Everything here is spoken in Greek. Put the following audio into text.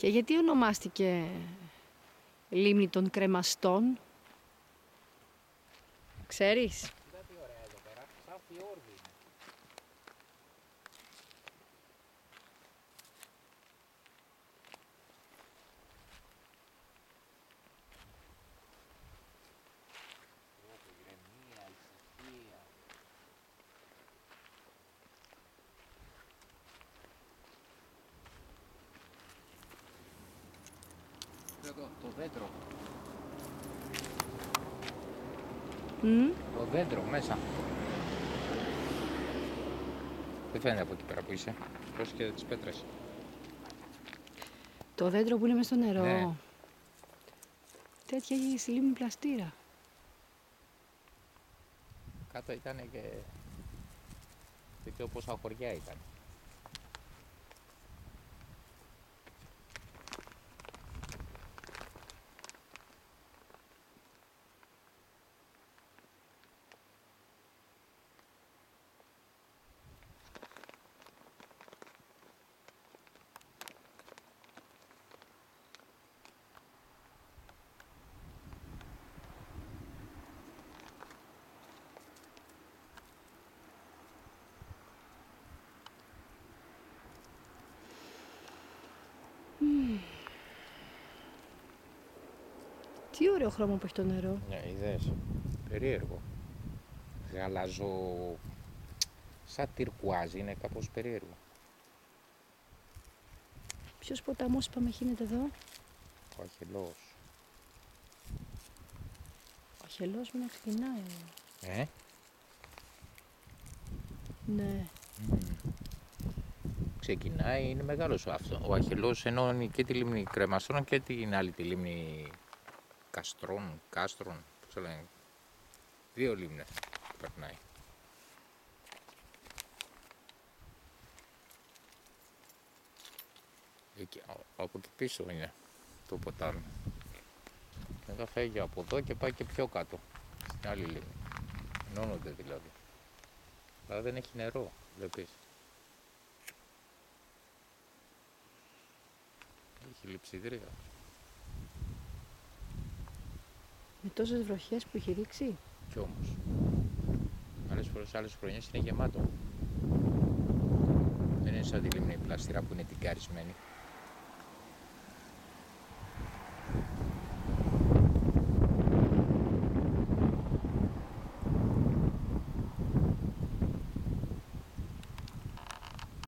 Και γιατί ονομάστηκε λίμνη των κρεμαστών, ξέρεις? Κοίτα τι ωραία εδώ πέρα, σαν φιόρδι είναι. Όπου ηρεμία, ησυχία. Εδώ, το δέντρο. Το δέντρο μέσα. Δεν φαίνεται από εκεί πέρα που είσαι. Πρόσεχε τις πέτρες. Το δέντρο που είναι μες στο νερό. Ναι. Τέτοια έχει στη λίμνη Πλαστήρα. Κάτω ήταν και... δεν ξέρω πόσα χωριά ήταν. Τι ωραίο χρώμα που έχει το νερό. Ναι, είδες. Περίεργο. Γαλάζο... σαν τυρκουάζ, είναι κάπως περίεργο. Ποιος ποταμός είπαμε γίνεται εδώ? Ο Αχελός. Ο Αχελός μου να ξεκινάει εδώ. Ναι. Ξεκινάει, είναι μεγάλος αυτό. Ο Αχελός ενώνει και τη λίμνη Κρεμαστών και την άλλη τη λίμνη Κάστρων, πώς το λένε. Δύο λίμνες που περνάει. Εκεί, από εκεί πίσω είναι το ποτάμι. Μετά φεύγει από εδώ και πάει και πιο κάτω, στην άλλη λίμνη. Ενώνονται δηλαδή. Αλλά δεν έχει νερό, βλέπεις. Έχει λειψιδρία. Με τόσες βροχές που έχει ρίξει. Κι όμως, άλλες φορές, άλλες χρονιές είναι γεμάτο. Δεν είναι σαν τη λίμνη Πλαστήρα που είναι τυγκαρισμένη.